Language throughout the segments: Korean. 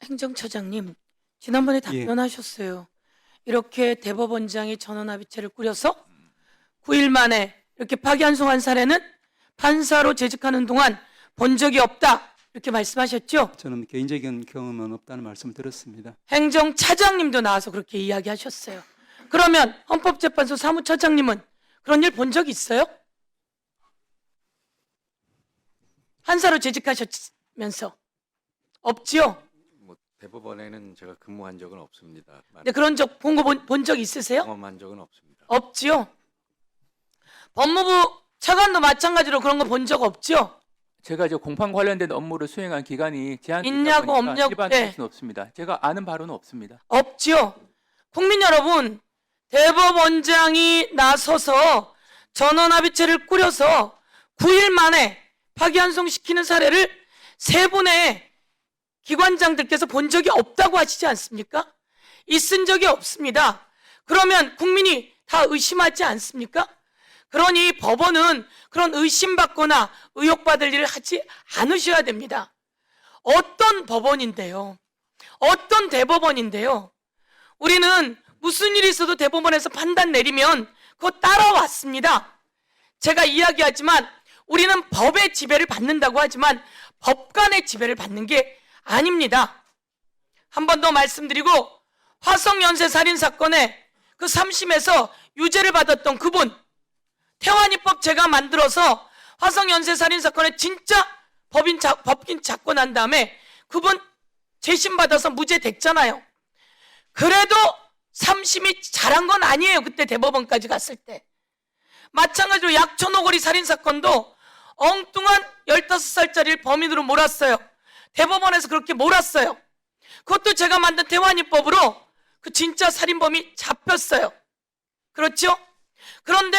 행정처장님, 지난번에 예. 답변하셨어요. 이렇게 대법원장이 전원합의체를 꾸려서 9일 만에 이렇게 파기환송한 사례는 판사로 재직하는 동안 본 적이 없다, 이렇게 말씀하셨죠? 저는 개인적인 경험은 없다는 말씀을 들었습니다. 행정차장님도 나와서 그렇게 이야기하셨어요. 그러면 헌법재판소 사무처장님은 그런 일 본 적 있어요? 판사로 재직하셨면서 없지요? 뭐 대법원에는 제가 근무한 적은 없습니다. 네, 그런 적 본 적 있으세요? 경험한 적은 없습니다. 없지요? 법무부 차관도 마찬가지로 그런 거 본 적 없죠? 제가 이제 공판 관련된 업무를 수행한 기간이 제한되다 있냐고 보니까 없냐고, 일반적일 네. 수는 없습니다. 제가 아는 바로는 없습니다. 없지요? 국민 여러분, 대법원장이 나서서 전원합의체를 꾸려서 9일 만에 파기환송시키는 사례를 세 분의 기관장들께서 본 적이 없다고 하시지 않습니까? 있은 적이 없습니다. 그러면 국민이 다 의심하지 않습니까? 그러니 법원은 그런 의심받거나 의혹받을 일을 하지 않으셔야 됩니다. 어떤 법원인데요? 어떤 대법원인데요? 우리는 무슨 일이 있어도 대법원에서 판단 내리면 그거 따라왔습니다. 제가 이야기하지만 우리는 법의 지배를 받는다고 하지만 법관의 지배를 받는 게 아닙니다. 한 번 더 말씀드리고, 화성연쇄 살인사건에 그 3심에서 유죄를 받았던 그분, 태완이법 제가 만들어서 화성연쇄 살인사건에 진짜 법인 잡고 난 다음에 그분 재심 받아서 무죄 됐잖아요. 그래도 3심이 잘한 건 아니에요. 그때 대법원까지 갔을 때. 마찬가지로 약촌오거리 살인사건도 엉뚱한 15살짜리를 범인으로 몰았어요. 대법원에서 그렇게 몰았어요. 그것도 제가 만든 태완이법으로 그 진짜 살인범이 잡혔어요. 그렇죠? 그런데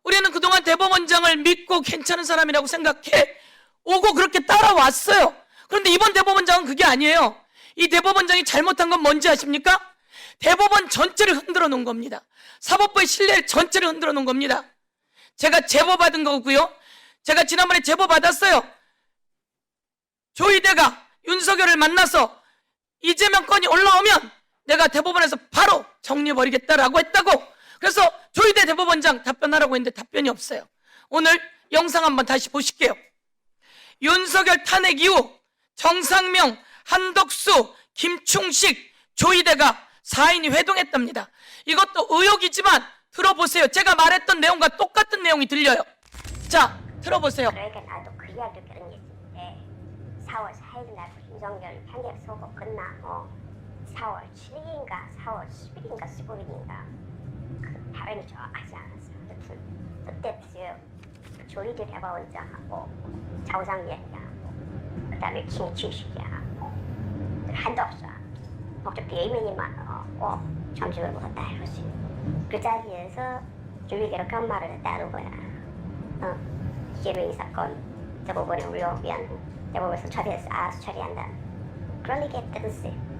우리는 그동안 대법원장을 믿고 괜찮은 사람이라고 생각해 오고 그렇게 따라왔어요. 그런데 이번 대법원장은 그게 아니에요. 이 대법원장이 잘못한 건 뭔지 아십니까? 대법원 전체를 흔들어 놓은 겁니다. 사법부의 신뢰 전체를 흔들어 놓은 겁니다. 제가 제보 받은 거고요. 제가 지난번에 제보 받았어요. 조희대가 윤석열을 만나서 이재명 건이 올라오면 내가 대법원에서 바로 정리해버리겠다라고 했다고. 그래서 조희대 대법원장 답변하라고 했는데 답변이 없어요. 오늘 영상 한번 다시 보실게요. 윤석열 탄핵 이후 정상명, 한덕수, 김충식, 조희대가 4인이 회동했답니다. 이것도 의혹이지만 들어보세요. 제가 말했던 내용과 똑같은 내용이 들려요. 자, 들어보세요. 그러니까 나도 그 이야기를 결혼했는데 4월 4일 날 윤석열 판결 선고 끝나고 4월 7일인가 4월 10일인가 15일인가 그 발음이 정확하지 않았어요. 아무튼 그때부터 조희대 대법원장하고 자우상 위원장하고 그다음에 김충식이하고 한덕수하고 목적 비밀이 많아갖고 점심을 먹었다 이러지. 그 자리에서 조희대가 그런 말을 했다는 거야. 이재명 이 사건 대법원에 올려오면 대법원에서 처리해서 알아서 처리한다. 그런 얘기 했다던데.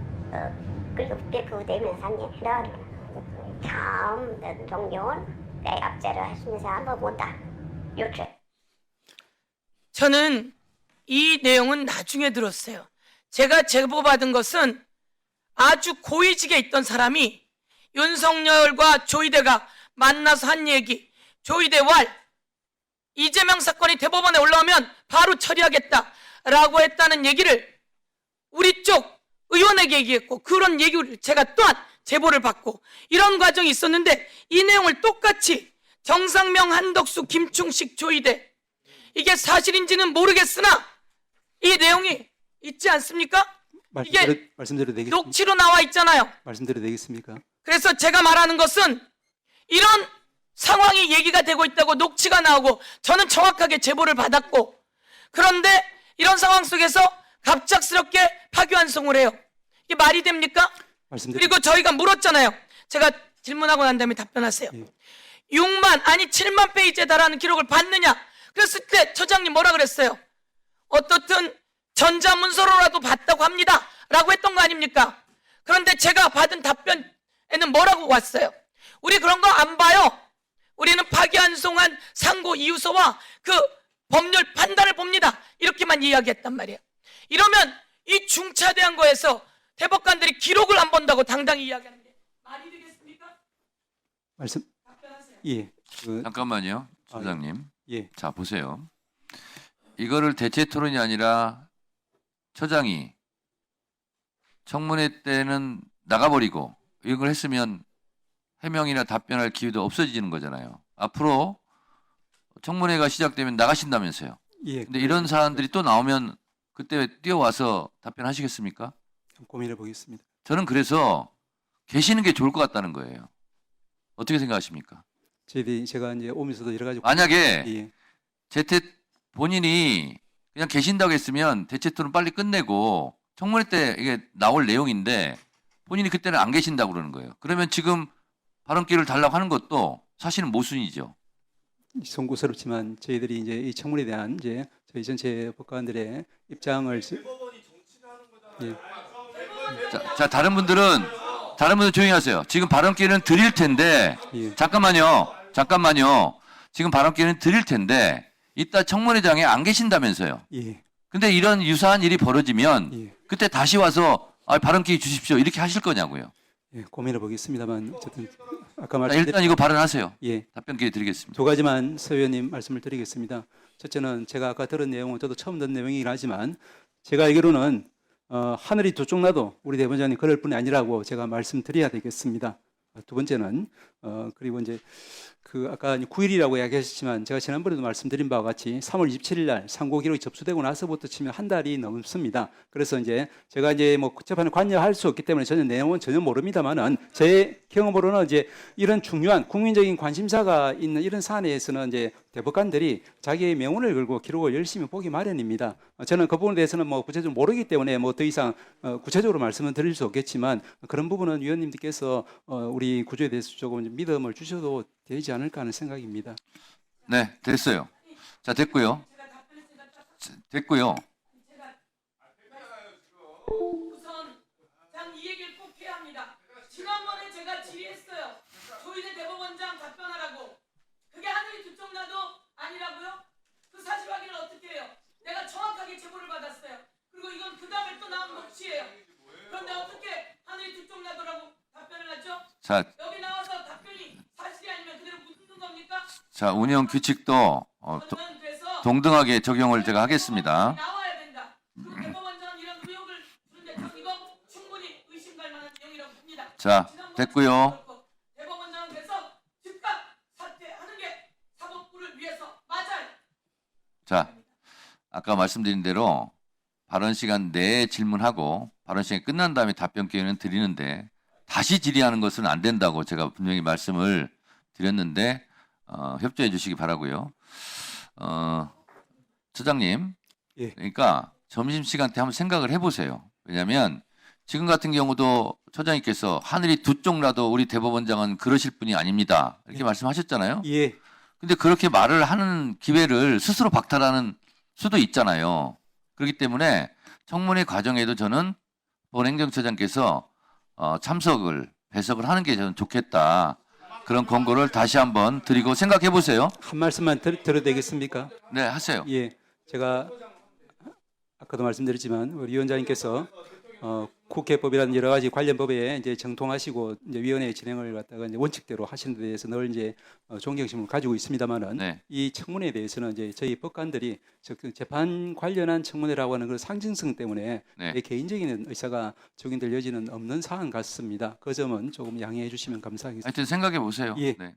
그리고 그때 그 내면상에 해라는 다음 동료는 내 압제를 할 수 있는 사람은 못다. 이렇게. 저는 이 내용은 나중에 들었어요. 제가 제보받은 것은 아주 고위직에 있던 사람이 윤석열과 조희대가 만나서 한 얘기, 조희대 왈 이재명 사건이 대법원에 올라오면 바로 처리하겠다라고 했다는 얘기를 우리 쪽 의원에게 얘기했고, 그런 얘기를 제가 또한 제보를 받고 이런 과정이 있었는데 이 내용을 똑같이 정상명, 한덕수, 김충식, 조희대, 이게 사실인지는 모르겠으나 이 내용이 있지 않습니까? 이게 말씀드려도 되겠습니까? 녹취로 나와 있잖아요. 말씀드려도 되겠습니까? 그래서 제가 말하는 것은 이런 상황이 얘기가 되고 있다고 녹취가 나오고 저는 정확하게 제보를 받았고, 그런데 이런 상황 속에서 갑작스럽게 파기환송을 해요. 이게 말이 됩니까? 그리고 저희가 물었잖아요. 제가 질문하고 난 다음에 답변하세요. 예. 6만 아니 7만 페이지에 달하는 기록을 봤느냐? 그랬을 때 처장님 뭐라 그랬어요? 어떻든 전자문서로라도 봤다고 합니다 라고 했던 거 아닙니까? 그런데 제가 받은 답변에는 뭐라고 왔어요? 우리 그런 거 안 봐요. 우리는 파기환송한 상고 이유서와 그 법률 판단을 봅니다. 이렇게만 이야기했단 말이에요. 이러면 이 중차대한 거에서 대법관들이 기록을 안 본다고 당당히 이야기하는 게 말이 되겠습니까? 말씀 답변하세요. 예. 잠깐만요, 처장님. 예. 자, 보세요. 이거를 대체 토론이 아니라 처장이 청문회 때는 나가버리고 이걸 했으면 해명이나 답변할 기회도 없어지는 거잖아요. 앞으로 청문회가 시작되면 나가신다면서요. 예. 근데 이런 사안들이 또 나오면 그때 뛰어와서 답변하시겠습니까? 고민해 보겠습니다. 저는 그래서 계시는 게 좋을 것 같다는 거예요. 어떻게 생각하십니까? 저희들이 제가 이제 오면서도 여러 가지 만약에 예. 본인이 그냥 계신다고 했으면 대체 토론 빨리 끝내고 청문회 때 이게 나올 내용인데 본인이 그때는 안 계신다고 그러는 거예요. 그러면 지금 발언기를 달라고 하는 것도 사실은 모순이죠. 송구스럽지만 저희들이 이제 이 청문회에 대한 이제 저희 전체 법관들의 입장을 예. 자, 다른 분들은 조용히 하세요. 지금 발언기는 드릴 텐데 예. 잠깐만요. 지금 발언기는 드릴 텐데 이따 청문회장에 안 계신다면서요. 예. 근데 이런 유사한 일이 벌어지면 예. 그때 다시 와서 발언기 주십시오. 이렇게 하실 거냐고요. 예. 고민해 보겠습니다만 어쨌든 아까 자, 말씀드린 일단 이거 발언하세요. 예. 답변 기회 드리겠습니다. 두 가지만 서 의원님 말씀을 드리겠습니다. 첫째는 제가 아까 들은 내용은 저도 처음 듣는 내용이긴 하지만 제가 알기로는 하늘이 두 쪽 나도 우리 대법원장님 그럴 뿐이 아니라고 제가 말씀드려야 되겠습니다. 두 번째는 그리고 이제 그 아까 9일이라고 이야기하셨지만 제가 지난번에도 말씀드린 바와 같이 3월 27일 날 상고 기록이 접수되고 나서부터 치면 한 달이 넘습니다. 그래서 이제 제가 이제 뭐 재판에 관여할 수 없기 때문에 전혀 내용은 전혀 모릅니다만은 제 경험으로는 이제 이런 중요한 국민적인 관심사가 있는 이런 사안에서는 이제 대법관들이 자기의 명운을 걸고 기록을 열심히 보기 마련입니다. 저는 그 부분에 대해서는 뭐 구체적으로 모르기 때문에 뭐 더 이상 구체적으로 말씀은 드릴 수 없겠지만 그런 부분은 위원님들께서 우리 구조에 대해서 조금 믿음을 주셔도 되지 않을까 하는 생각입니다. 네, 됐어요. 자, 됐고요. 됐고요. 우선 난 이 얘기를 꼭 해야 합니다. 지난번에 제가 질의했어요. 조희대 대법원장 답변하라고. 그게 하늘이 두 쪽 나도 아니라고요? 그 사실 확인을 어떻게 해요? 내가 정확하게 제보를 받았어요. 그리고 이건 그 다음에 또 나온 녹취예요. 그런데 어떻게 하늘이 두 쪽 나도라고 답변을 하죠? 자, 여기 나와서 답변이 사실이 아니면 그대로 묻는 겁니까? 자, 운영 규칙도 저는 돼서 동등하게 적용을 제가 하겠습니다. 나와야 된다. 그리고 대법원장은 이런 의혹을 주는데 전 이거 충분히 의심갈 만한 내용이라고 봅니다. 자, 됐고요. 대법원장은 돼서 즉각 사퇴하는 게 사법부를 위해서 맞아요. 자, 아까 말씀드린 대로 발언 시간 내에 질문하고 발언 시간이 끝난 다음에 답변 기회는 드리는데 다시 질의하는 것은 안 된다고 제가 분명히 말씀을 드렸는데 협조해 주시기 바라고요. 처장님, 예. 그러니까 점심시간 때 한번 생각을 해보세요. 왜냐하면 지금 같은 경우도 처장님께서 하늘이 두 쪽 나도 우리 대법원장은 그러실 분이 아닙니다. 이렇게 말씀하셨잖아요. 예. 근데 그렇게 말을 하는 기회를 스스로 박탈하는 수도 있잖아요. 그렇기 때문에 청문회 과정에도 저는 법원행정처장께서 배석을 하는 게 저는 좋겠다. 그런 권고를 다시 한번 드리고 생각해 보세요. 한 말씀만 드려도 되겠습니까? 네, 하세요. 예. 제가 아까도 말씀드렸지만 우리 위원장님께서 국회법이라는 여러 가지 관련 법에 이제 정통하시고 이제 위원회 진행을 갖다가 이제 원칙대로 하시는 데 대해서 늘 이제 존경심을 가지고 있습니다만은 네. 이 청문회에 대해서는 이제 저희 법관들이 즉 재판 관련한 청문회라고 하는 그 상징성 때문에 네. 내 개인적인 의사가 적용될 여지는 없는 사안 같습니다. 그 점은 조금 양해해 주시면 감사하겠습니다. 하여튼 생각해 보세요. 예. 네.